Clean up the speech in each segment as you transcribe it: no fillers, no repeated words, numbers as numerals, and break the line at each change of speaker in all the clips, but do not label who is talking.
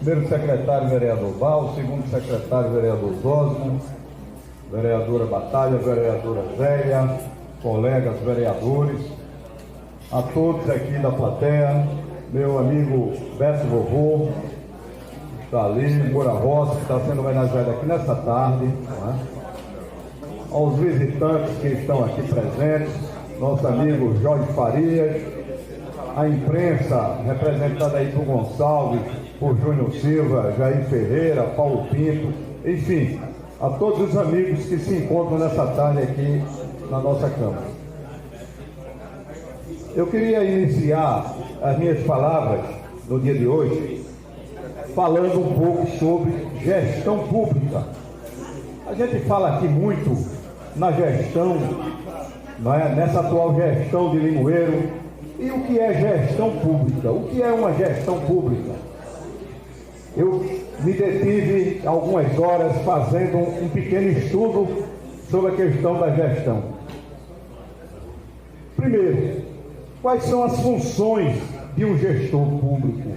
Primeiro secretário, vereador Val, segundo secretário, vereador Zósimo, vereadora Batalha, vereadora Zélia, colegas vereadores, a todos aqui da plateia, meu amigo Beto Vovô, que está ali, Moura Rossi, que está sendo homenageado aqui nessa tarde, não é? Aos visitantes que estão aqui presentes, nosso amigo Jorge Farias, a imprensa representada aí por Gonçalves, por Júnior Silva, Jair Ferreira, Paulo Pinto, enfim, a todos os amigos que se encontram nessa tarde aqui na nossa Câmara. Eu queria iniciar as minhas palavras no dia de hoje falando um pouco sobre gestão pública. A gente fala aqui muito na gestão, não é? Nessa atual gestão de Limoeiro. E o que é gestão pública? O que é uma gestão pública? Eu me detive algumas horas fazendo um pequeno estudo sobre a questão da gestão. Primeiro, quais são as funções de um gestor público?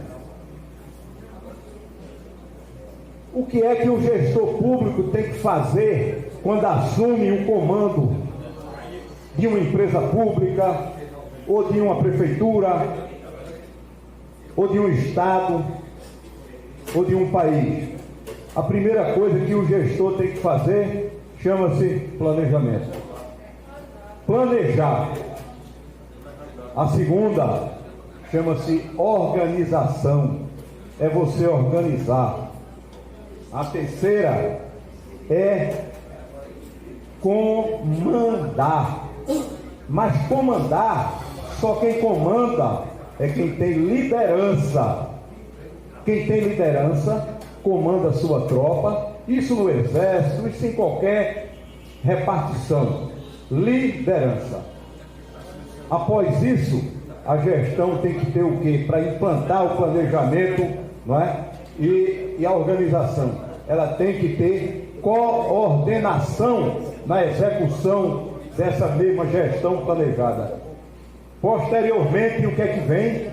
O que é que o gestor público tem que fazer quando assume o comando de uma empresa pública, ou de uma prefeitura, ou de um estado, ou de um país? A primeira coisa que o gestor tem que fazer chama-se planejamento. Planejar. A segunda chama-se organização. É você organizar. A terceira é comandar. Mas comandar, só quem comanda é quem tem liderança. Quem tem liderança comanda a sua tropa, isso no exército, isso em qualquer repartição. Liderança. Após isso, a gestão tem que ter o quê? Para implantar o planejamento, não é? E a organização. Ela tem que ter coordenação na execução dessa mesma gestão planejada. Posteriormente, o que é que vem?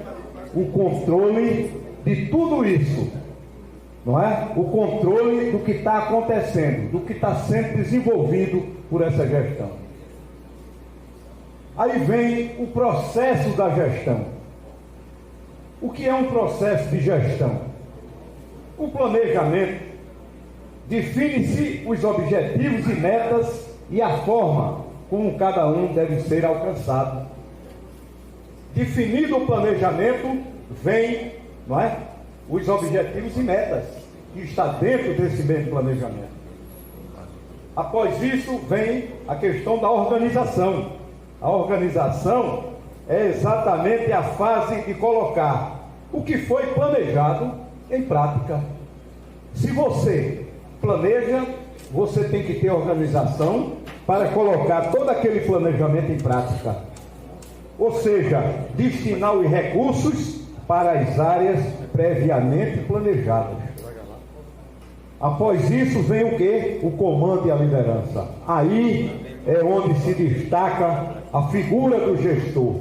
O controle de tudo isso, não é? O controle do que está acontecendo, do que está sendo desenvolvido por essa gestão. Aí vem o processo da gestão. O que é um processo de gestão? O planejamento define-se os objetivos e metas e a forma como cada um deve ser alcançado. Definido o planejamento, vem, não é, os objetivos e metas, que está dentro desse mesmo planejamento. Após isso, vem a questão da organização. A organização é exatamente a fase de colocar o que foi planejado em prática. Se você planeja, você tem que ter organização para colocar todo aquele planejamento em prática. Ou seja, destinar os recursos para as áreas previamente planejadas. Após isso vem o quê? O comando e a liderança. Aí é onde se destaca a figura do gestor.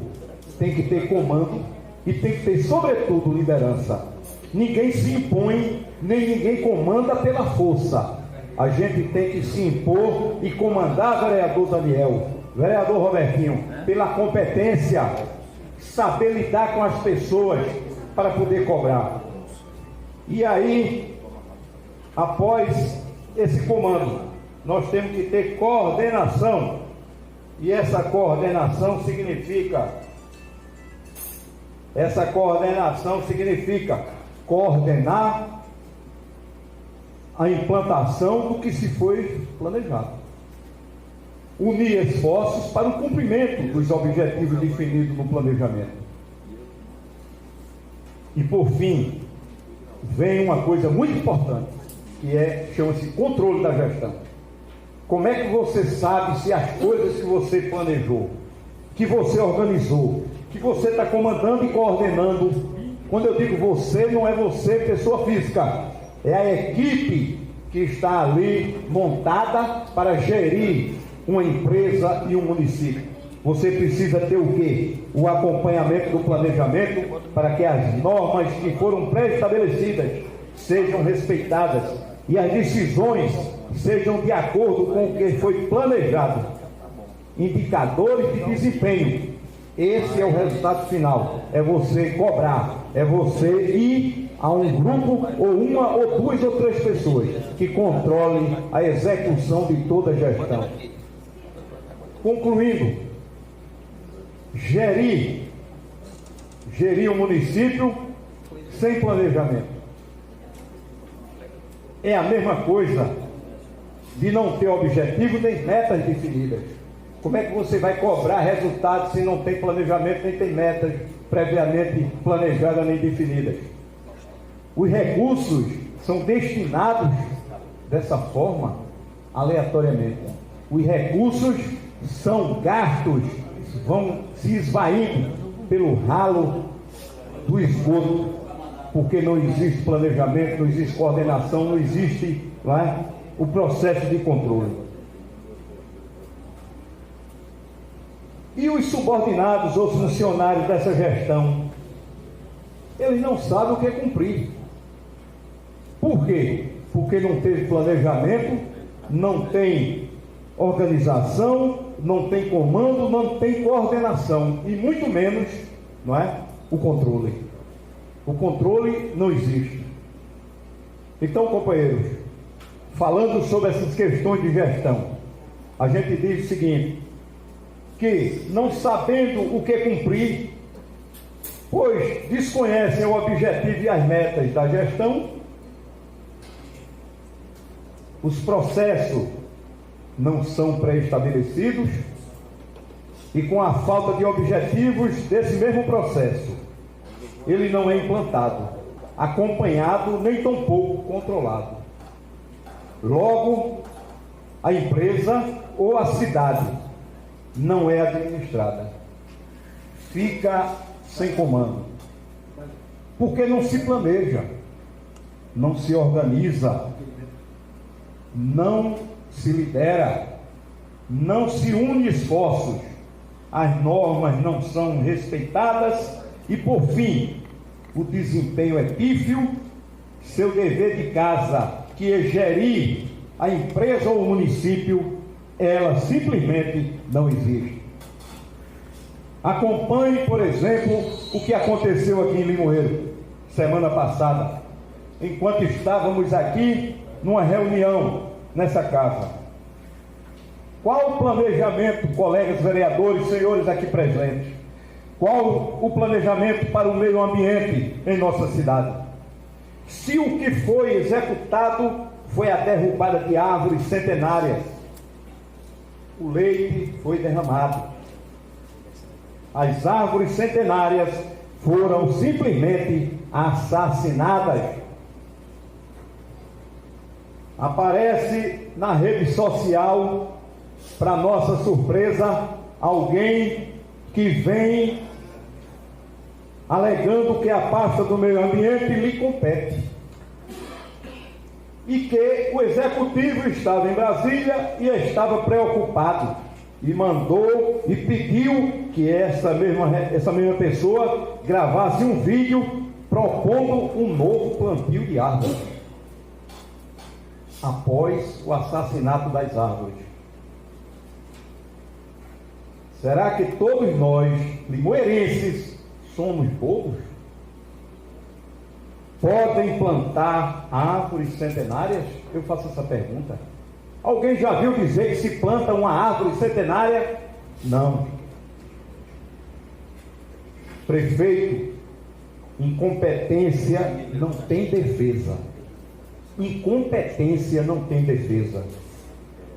Tem que ter comando e tem que ter, sobretudo, liderança. Ninguém se impõe, nem ninguém comanda pela força. A gente tem que se impor e comandar, vereador Daniel, vereador Robertinho, pela competência, saber lidar com as pessoas para poder cobrar. E aí, após esse comando, nós temos que ter coordenação. E essa coordenação significa coordenar a implantação do que se foi planejado. Unir esforços para o cumprimento dos objetivos definidos no planejamento. E por fim, vem uma coisa muito importante, que chama-se controle da gestão. Como é que você sabe se as coisas que você planejou, que você organizou, que você está comandando e coordenando, quando eu digo você, não é você, pessoa física, é a equipe que está ali montada para gerir uma empresa e um município. Você precisa ter o quê? O acompanhamento do planejamento para que as normas que foram pré-estabelecidas sejam respeitadas e as decisões sejam de acordo com o que foi planejado. Indicadores de desempenho. Esse é o resultado final. É você cobrar, é você ir a um grupo ou uma ou duas ou três pessoas que controlem a execução de toda a gestão. Concluindo, gerir o município sem planejamento é a mesma coisa de não ter objetivo nem metas definidas. Como é que você vai cobrar resultados se não tem planejamento, nem tem metas previamente planejadas nem definidas? Os recursos são destinados dessa forma, aleatoriamente. Os recursos são gastos, vão se esvaindo pelo ralo do esgoto, porque não existe planejamento, não existe coordenação, não existe, não é, o processo de controle. E os subordinados ou funcionários dessa gestão, eles não sabem o que é cumprir. Por quê? Porque não teve planejamento, não tem organização, não tem comando, não tem coordenação e muito menos, não é, o controle. O controle não existe. Então, companheiros, falando sobre essas questões de gestão, a gente diz o seguinte, que não sabendo o que cumprir, pois desconhecem o objetivo e as metas da gestão, os processos não são pré-estabelecidos e com a falta de objetivos desse mesmo processo, ele não é implantado, acompanhado, nem tampouco controlado. Logo, a empresa ou a cidade não é administrada, fica sem comando, porque não se planeja, não se organiza, não se lidera, não se une esforços, as normas não são respeitadas e, por fim, o desempenho é pífio. Seu dever de casa, que é gerir a empresa ou o município, ela simplesmente não existe. Acompanhe, por exemplo, o que aconteceu aqui em Limoeiro, semana passada, enquanto estávamos aqui numa reunião nessa casa. Qual o planejamento, colegas vereadores, senhores aqui presentes? Qual o planejamento para o meio ambiente em nossa cidade? Se o que foi executado foi a derrubada de árvores centenárias, o leite foi derramado. As árvores centenárias foram simplesmente assassinadas. Aparece na rede social, para nossa surpresa, alguém que vem alegando que a pasta do meio ambiente lhe compete e que o executivo estava em Brasília e estava preocupado e mandou e pediu que essa mesma pessoa gravasse um vídeo propondo um novo plantio de árvores após o assassinato das árvores. Será que todos nós, limoeirenses, somos bobos? Podem plantar árvores centenárias? Eu faço essa pergunta. Alguém já viu dizer que se planta uma árvore centenária? Não. Prefeito, incompetência não tem defesa. Incompetência não tem defesa.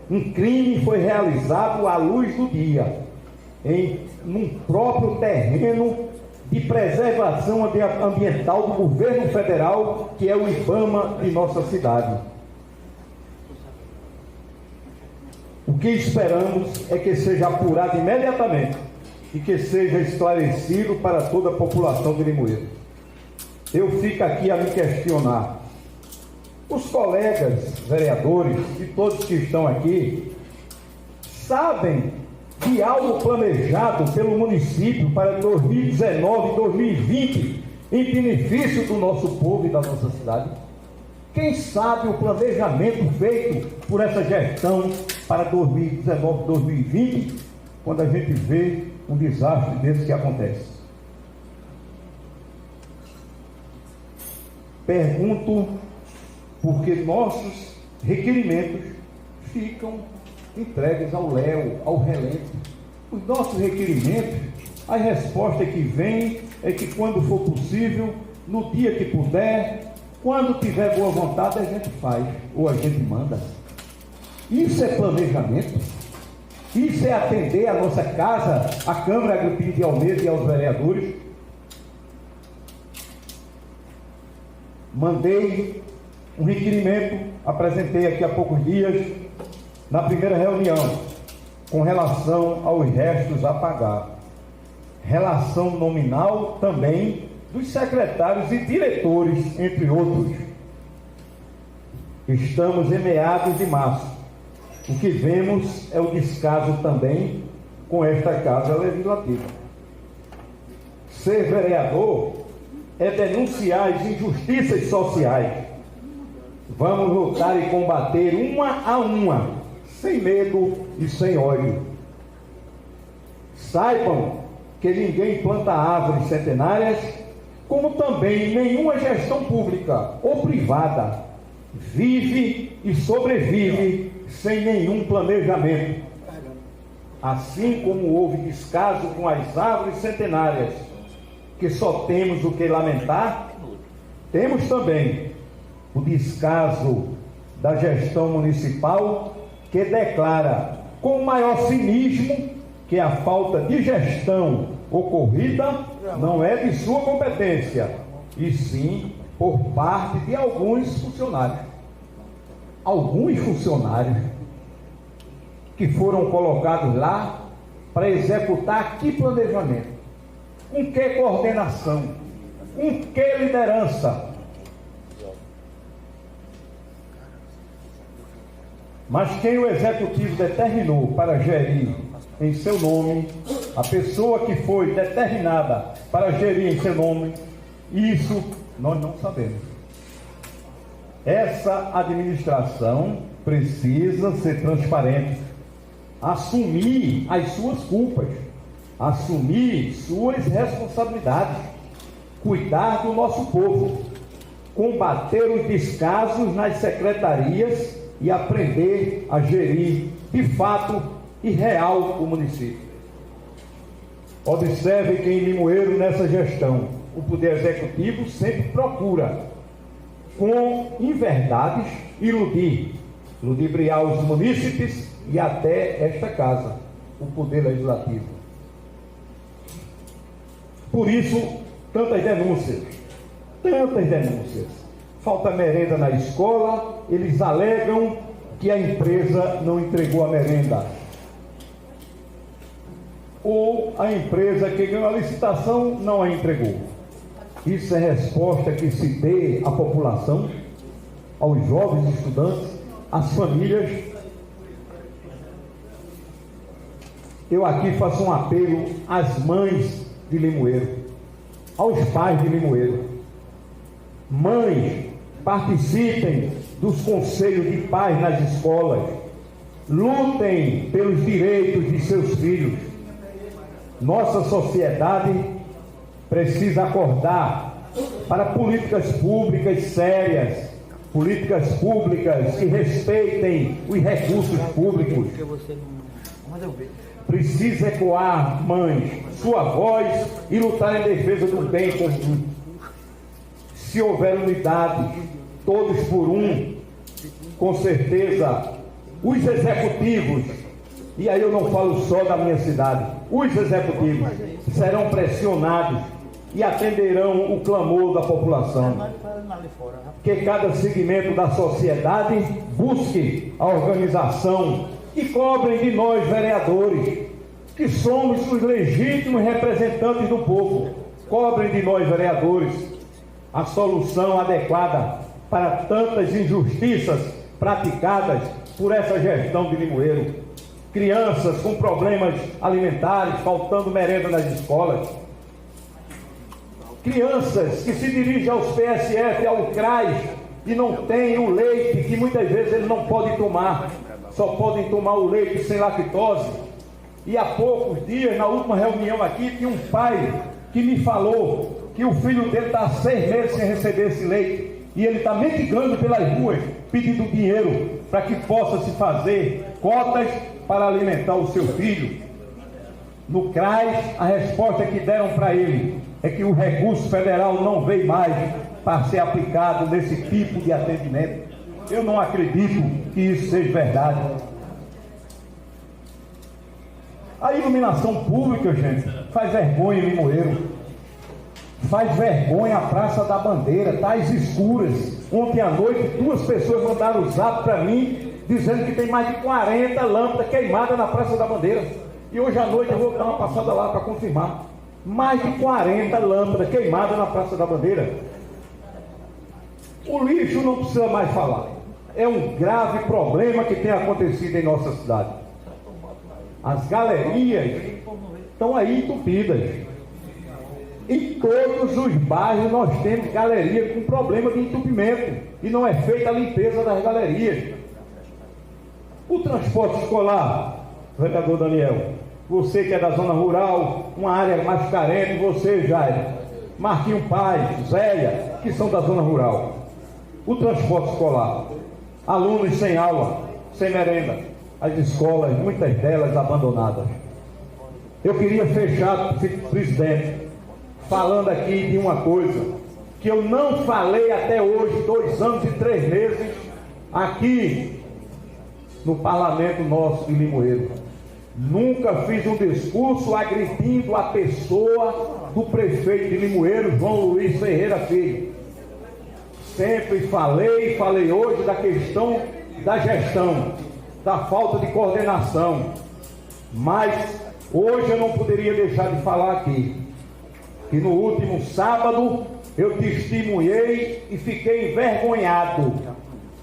Um crime foi realizado à luz do dia, num próprio terreno de preservação ambiental do governo federal, que é o IBAMA de nossa cidade. O que esperamos é que seja apurado imediatamente e que seja esclarecido para toda a população de Limoeiro. Eu fico aqui a me questionar. Os colegas vereadores e todos que estão aqui sabem de algo planejado pelo município para 2019 e 2020 em benefício do nosso povo e da nossa cidade? Quem sabe o planejamento feito por essa gestão para 2019, 2020, quando a gente vê um desastre desse que acontece. Pergunto porque nossos requerimentos ficam entregues ao léu, ao relento. Os nossos requerimentos, a resposta que vem é que quando for possível, no dia que puder, quando tiver boa vontade, a gente faz, ou a gente manda. Isso é planejamento. Isso é atender a nossa casa, a Câmara Agripino de Almeida e aos vereadores. Mandei um requerimento, apresentei aqui há poucos dias, na primeira reunião, com relação aos restos a pagar. Relação nominal também dos secretários e diretores, entre outros. Estamos em meados de março. O que vemos é o descaso também com esta Casa Legislativa. Ser vereador é denunciar as injustiças sociais. Vamos lutar e combater uma a uma, sem medo e sem ódio. Saibam que ninguém planta árvores centenárias, como também nenhuma gestão pública ou privada vive e sobrevive sem nenhum planejamento. Assim como houve descaso com as árvores centenárias, que só temos o que lamentar, temos também o descaso da gestão municipal, que declara com o maior cinismo que a falta de gestão ocorrida não é de sua competência, e sim por parte de alguns funcionários. Alguns funcionários que foram colocados lá para executar que planejamento? Com que coordenação? Com que liderança? Mas quem o executivo determinou para gerir em seu nome, a pessoa que foi determinada para gerir em seu nome, isso nós não sabemos. Essa administração precisa ser transparente, assumir as suas culpas, assumir suas responsabilidades, cuidar do nosso povo, combater os descasos nas secretarias e aprender a gerir de fato e real o município. Observe que em Limoeiro, nessa gestão, o Poder Executivo sempre procura, com inverdades, ludibriar os munícipes e até esta casa, o Poder Legislativo. Por isso, tantas denúncias. Falta merenda na escola, eles alegam que a empresa não entregou a merenda. Ou a empresa que ganhou a licitação não a entregou. Isso é resposta que se dê à população, aos jovens estudantes, às famílias. Eu aqui faço um apelo às mães de Limoeiro, aos pais de Limoeiro. Mães, participem dos conselhos de pais nas escolas. Lutem pelos direitos de seus filhos. Nossa sociedade precisa acordar para políticas públicas sérias, políticas públicas que respeitem os recursos públicos. Precisa ecoar, mães, sua voz e lutar em defesa do bem comum. Se houver unidade, todos por um, com certeza, os executivos, e aí eu não falo só da minha cidade, os executivos serão pressionados e atenderão o clamor da população. Que cada segmento da sociedade busque a organização e cobrem de nós, vereadores, que somos os legítimos representantes do povo. Cobrem de nós, vereadores, a solução adequada para tantas injustiças praticadas por essa gestão de Limoeiro. Crianças com problemas alimentares, faltando merenda nas escolas. Crianças que se dirigem aos PSF, ao CRAS, e não tem o leite, que muitas vezes eles não podem tomar, só podem tomar o leite sem lactose. E há poucos dias, na última reunião aqui, tinha um pai que me falou que o filho dele está há 6 meses sem receber esse leite, e ele está mendigando pelas ruas, pedindo dinheiro para que possa se fazer cotas para alimentar o seu filho. No CRAS, a resposta que deram para ele é que o recurso federal não veio mais para ser aplicado nesse tipo de atendimento. Eu não acredito que isso seja verdade. A iluminação pública, gente, faz vergonha em Limoeiro. Faz vergonha a Praça da Bandeira, está às escuras. Ontem à noite, 2 pessoas mandaram o zap para mim, dizendo que tem mais de 40 lâmpadas queimadas na Praça da Bandeira. E hoje à noite eu vou dar uma passada lá para confirmar. Mais de 40 lâmpadas queimadas na Praça da Bandeira. O lixo não precisa mais falar. É um grave problema que tem acontecido em nossa cidade. As galerias estão aí entupidas. Em todos os bairros nós temos galeria com problema de entupimento e não é feita a limpeza das galerias. O transporte escolar, vereador Daniel, você que é da zona rural, uma área mais carente, você, Jair, Marquinho Paz, Zélia, que são da zona rural. O transporte escolar, alunos sem aula, sem merenda, as escolas, muitas delas abandonadas. Eu queria fechar, presidente, falando aqui de uma coisa que eu não falei até hoje, 2 anos e 3 meses, aqui no parlamento nosso de Limoeiro. Nunca fiz um discurso agredindo a pessoa do prefeito de Limoeiro, João Luiz Ferreira Filho. Sempre falei hoje da questão da gestão, da falta de coordenação. Mas hoje eu não poderia deixar de falar aqui que no último sábado eu testemunhei e fiquei envergonhado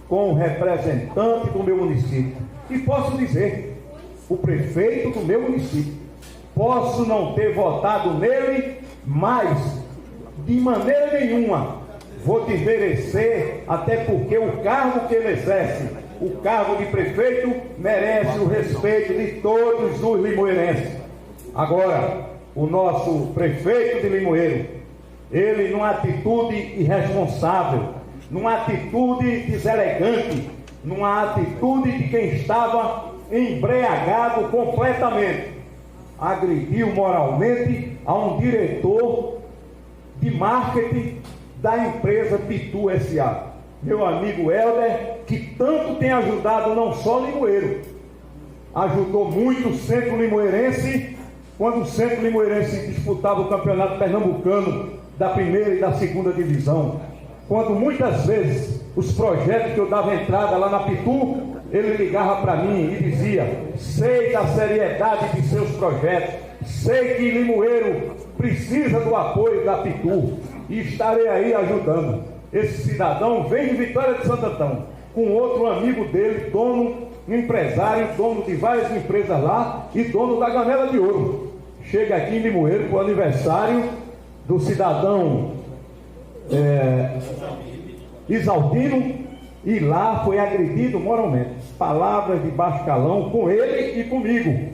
com o representante do meu município. E posso dizer, o prefeito do meu município. Posso não ter votado nele, mas de maneira nenhuma vou desmerecer, até porque o cargo que ele exerce, o cargo de prefeito, merece o respeito de todos os limoeirenses. Agora, o nosso prefeito de Limoeiro, ele numa atitude irresponsável, numa atitude deselegante, numa atitude de quem estava embriagado completamente, agrediu moralmente a um diretor de marketing da empresa Pitu S.A., meu amigo Helder, que tanto tem ajudado não só Limoeiro, ajudou muito o Centro Limoeirense, quando o Centro Limoeirense disputava o campeonato pernambucano da 1ª e da 2ª divisão, quando muitas vezes os projetos que eu dava entrada lá na Pitu, ele ligava para mim e dizia: sei da seriedade de seus projetos, sei que Limoeiro precisa do apoio da Pitu e estarei aí ajudando. Esse cidadão vem de Vitória de Santo Antão, com outro amigo dele, dono, empresário, dono de várias empresas lá e dono da Gamela de Ouro. Chega aqui em Limoeiro para o aniversário do cidadão Isaldino, e lá foi agredido moralmente. Palavras de baixo calão com ele e comigo.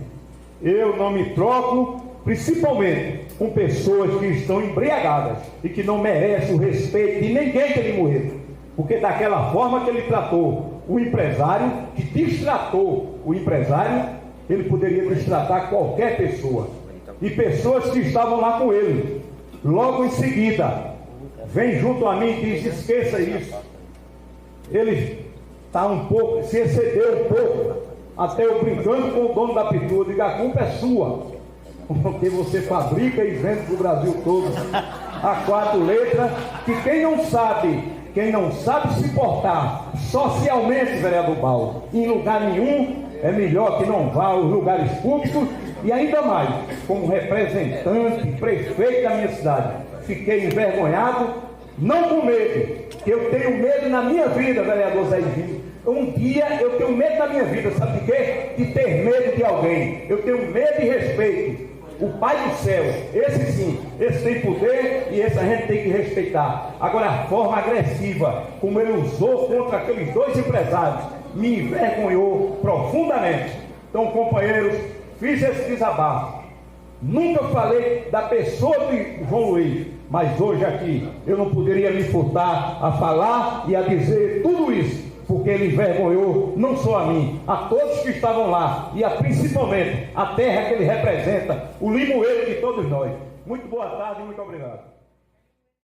Eu não me troco, principalmente com pessoas que estão embriagadas e que não merecem o respeito de ninguém de Limoeiro, porque daquela forma que ele tratou o empresário, que destratou o empresário, ele poderia destratar qualquer pessoa. E pessoas que estavam lá com ele, logo em seguida, vem junto a mim e diz: esqueça isso. Ele está um pouco, se excedeu um pouco, até eu brincando com o dono da Pitu, eu digo: a culpa é sua, porque você fabrica e vende para o Brasil todo a 4 letras, que quem não sabe se portar socialmente, vereador Paulo, em lugar nenhum, é melhor que não vá aos lugares públicos. E ainda mais, como representante, prefeito da minha cidade, fiquei envergonhado, não com medo, que eu tenho medo na minha vida, vereador Zé Ivinho. Um dia eu tenho medo na minha vida, sabe de quê? De ter medo de alguém. Eu tenho medo e respeito. o Pai do céu. Esse sim, esse tem poder e esse a gente tem que respeitar. Agora, a forma agressiva como ele usou contra aqueles dois empresários me envergonhou profundamente. Então, companheiros, fiz esse desabafo. Nunca falei da pessoa de João Luiz, mas hoje aqui eu não poderia me furtar a falar e a dizer tudo isso, porque ele envergonhou não só a mim, a todos que estavam lá, e principalmente a terra que ele representa, o limoeiro de todos nós. Muito boa tarde e muito obrigado.